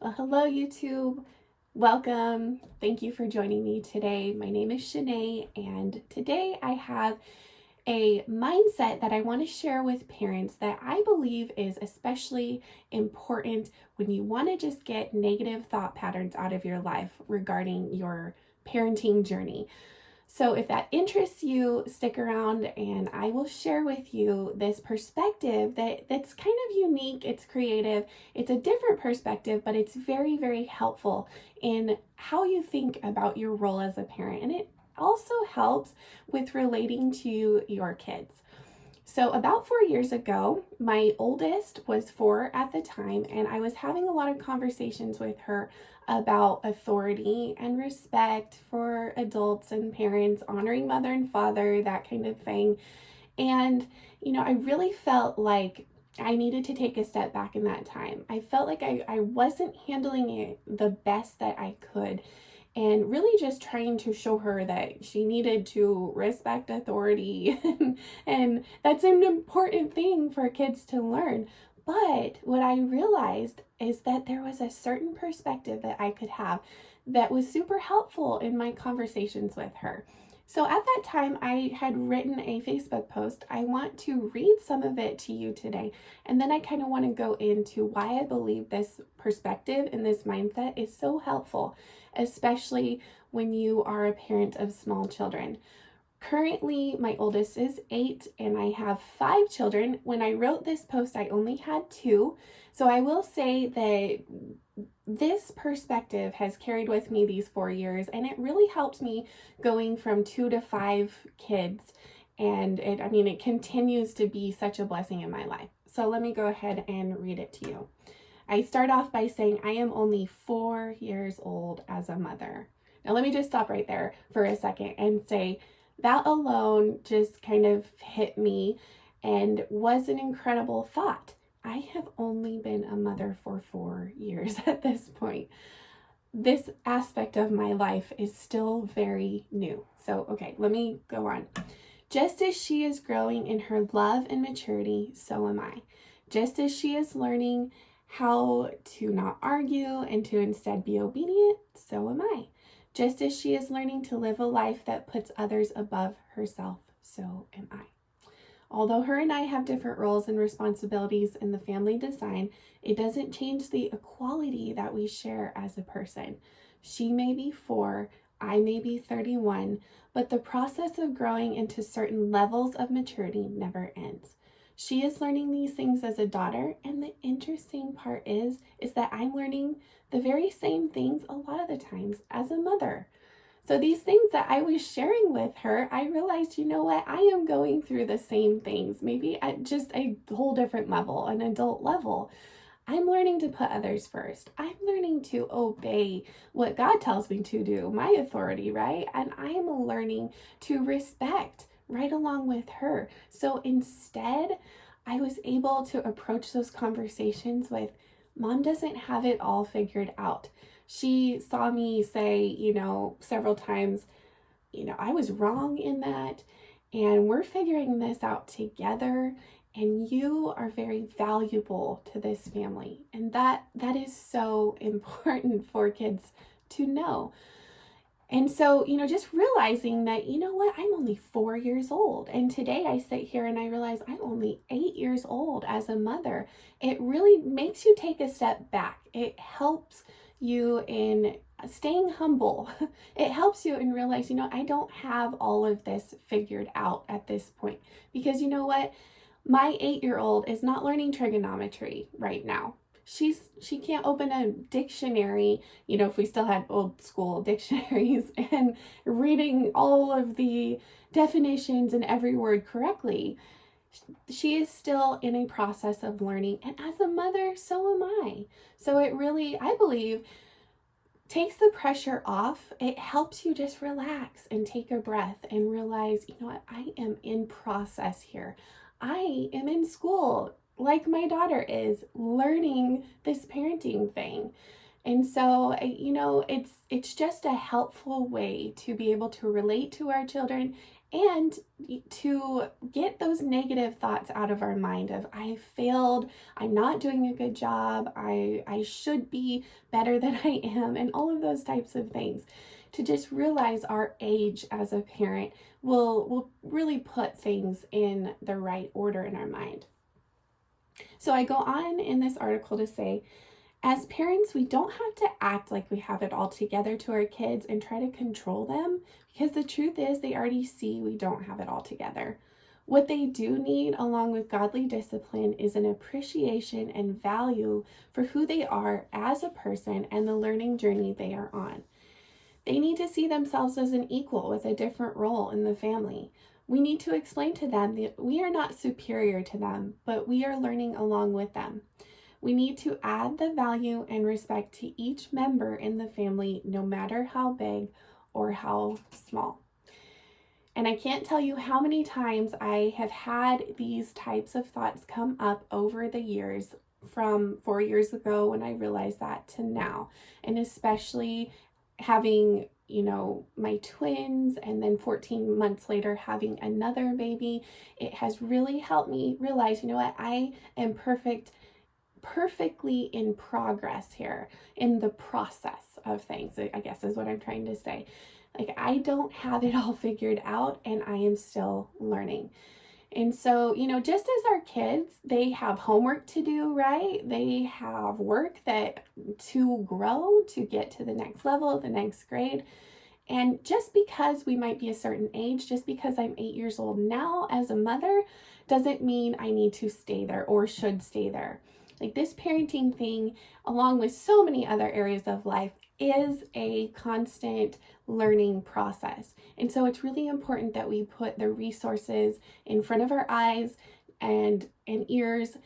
Well, hello, YouTube. Welcome. Thank you for joining me today. My name is Shanae, and today I have a mindset that I want to share with parents that I believe is especially important when you want to just get negative thought patterns out of your life regarding your parenting journey. So if that interests you, stick around and I will share with you this perspective that's kind of unique, it's creative, it's a different perspective, but it's very, very helpful in how you think about your role as a parent. And it also helps with relating to your kids. So, about 4 years ago, my oldest was 4 at the time, and I was having a lot of conversations with her about authority and respect for adults and parents, honoring mother and father, that kind of thing. And, I really felt like I needed to take a step back in that time. I felt like I wasn't handling it the best that I could, and really just trying to show her that she needed to respect authority and that's an important thing for kids to learn. But what I realized is that there was a certain perspective that I could have that was super helpful in my conversations with her. So at that time, I had written a Facebook post. I want to read some of it to you today, and then I kind of want to go into why I believe this perspective and this mindset is so helpful, especially when you are a parent of small children. Currently, my oldest is 8 and I have 5 children. When I wrote this post, I only had 2. So I will say that this perspective has carried with me these 4 years, and it really helped me going from 2 to 5 kids. And it continues to be such a blessing in my life. So let me go ahead and read it to you. I start off by saying I am only 4 years old as a mother. Now let me just stop right there for a second and say that alone just kind of hit me and was an incredible thought. I have only been a mother for 4 years at this point. This aspect of my life is still very new. So, okay, let me go on. Just as she is growing in her love and maturity, so am I. Just as she is learning how to not argue and to instead be obedient, so am I. Just as she is learning to live a life that puts others above herself, so am I. Although her and I have different roles and responsibilities in the family design, it doesn't change the equality that we share as a person. She may be 4, I may be 31, but the process of growing into certain levels of maturity never ends. She is learning these things as a daughter, and the interesting part is that I'm learning the very same things a lot of the times as a mother. So these things that I was sharing with her, I realized, you know what, I am going through the same things, maybe at just a whole different level, an adult level. I'm learning to put others first. I'm learning to obey what God tells me to do, my authority, right? And I am learning to respect right along with her. So instead, I was able to approach those conversations with, Mom doesn't have it all figured out. She saw me say, several times, I was wrong in that, and we're figuring this out together, and you are very valuable to this family. And that is so important for kids to know. And so, just realizing that, what, I'm only 4 years old. And today I sit here and I realize I'm only 8 years old as a mother. It really makes you take a step back. It helps you in staying humble. It helps you in realize, I don't have all of this figured out at this point. Because you know what? My 8-year-old is not learning trigonometry right now. She can't open a dictionary, if we still had old school dictionaries, and reading all of the definitions and every word correctly. She is still in a process of learning, and as a mother, so am I. So it really, I believe, takes the pressure off. It helps you just relax and take a breath and realize, you know what, I am in process here. I am in school, like my daughter is, learning this parenting thing. And so, it's just a helpful way to be able to relate to our children and to get those negative thoughts out of our mind of I failed, I'm not doing a good job, I should be better than I am, and all of those types of things. To just realize our age as a parent will really put things in the right order in our mind. So I go on in this article to say, as parents, we don't have to act like we have it all together to our kids and try to control them, because the truth is they already see we don't have it all together. What they do need, along with godly discipline, is an appreciation and value for who they are as a person and the learning journey they are on. They need to see themselves as an equal with a different role in the family. We need to explain to them that we are not superior to them, but we are learning along with them. We need to add the value and respect to each member in the family, no matter how big or how small. And I can't tell you how many times I have had these types of thoughts come up over the years, from 4 years ago when I realized that to now. And especially having, my twins, and then 14 months later having another baby, it has really helped me realize, I am perfectly in progress here in the process of things, I guess is what I'm trying to say. Like, I don't have it all figured out, and I am still learning. And so, just as our kids, they have homework to do, right? They have work to grow, to get to the next level, the next grade. And just because we might be a certain age, just because I'm 8 years old now as a mother, doesn't mean I need to stay there or should stay there. Like, this parenting thing, along with so many other areas of life, is a constant learning process. And so it's really important that we put the resources in front of our eyes and ears,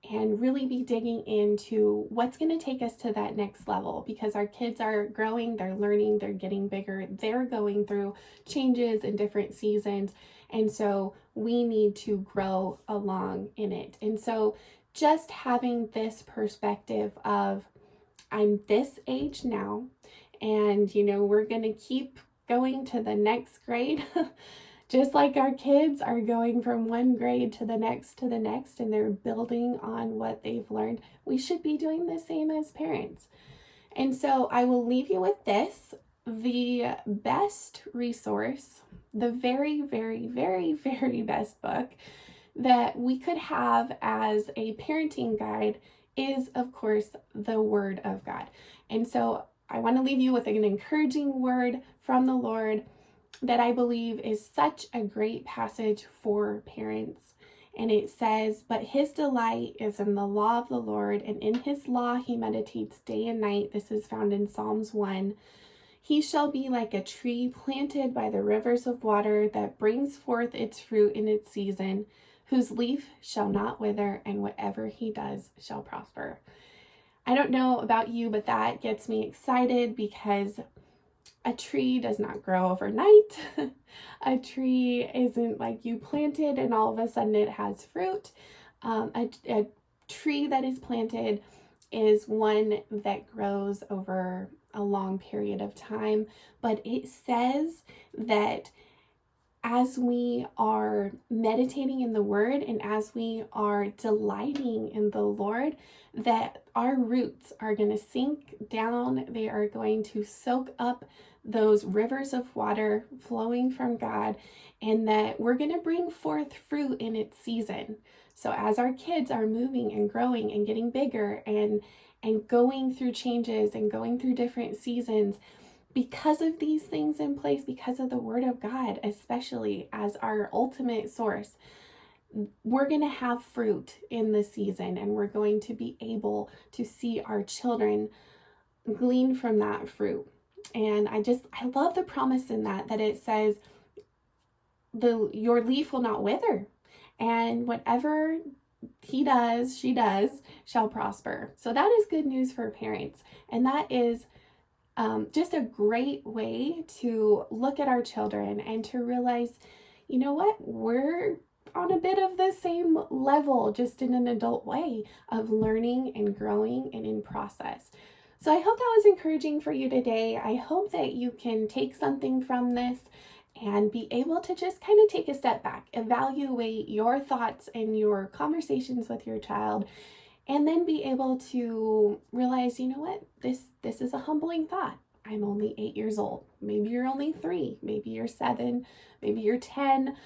and really be digging into what's going to take us to that next level, because our kids are growing, they're learning, they're getting bigger, they're going through changes in different seasons. And so we need to grow along in it. And so just having this perspective of, I'm this age now, and we're going to keep going to the next grade, just like our kids are going from one grade to the next, and they're building on what they've learned. We should be doing the same as parents. And so I will leave you with this. The best resource, the very, very, very, very best book that we could have as a parenting guide is, of course, the Word of God. And so I want to leave you with an encouraging word from the Lord that I believe is such a great passage for parents. And it says, "But his delight is in the law of the Lord, and in his law he meditates day and night." This is found in Psalms 1. "He shall be like a tree planted by the rivers of water that brings forth its fruit in its season, whose leaf shall not wither, and whatever he does shall prosper." I don't know about you, but that gets me excited, because a tree does not grow overnight. A tree isn't like you planted and all of a sudden it has fruit. A tree that is planted is one that grows over a long period of time. But it says that as we are meditating in the Word and as we are delighting in the Lord, that our roots are going to sink down. They are going to soak up those rivers of water flowing from God, and that we're going to bring forth fruit in its season. So as our kids are moving and growing and getting bigger and going through changes and going through different seasons, because of these things in place, because of the Word of God, especially as our ultimate source, we're going to have fruit in the season, and we're going to be able to see our children glean from that fruit. And I love the promise in that it says your leaf will not wither, and whatever he does, she does, shall prosper. So that is good news for parents. And that is just a great way to look at our children and to realize, you know what, we're on a bit of the same level, just in an adult way of learning and growing and in process. So I hope that was encouraging for you today. I hope that you can take something from this and be able to just kind of take a step back, evaluate your thoughts and your conversations with your child, and then be able to realize, you know what, this is a humbling thought. I'm only 8 years old. Maybe you're only 3, maybe you're 7, maybe you're 10,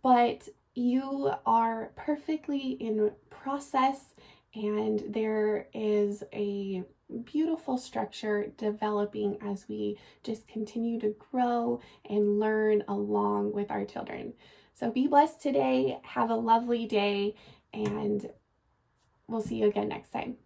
but you are perfectly in process, and there is a beautiful structure developing as we just continue to grow and learn along with our children. So be blessed today. Have a lovely day, and we'll see you again next time.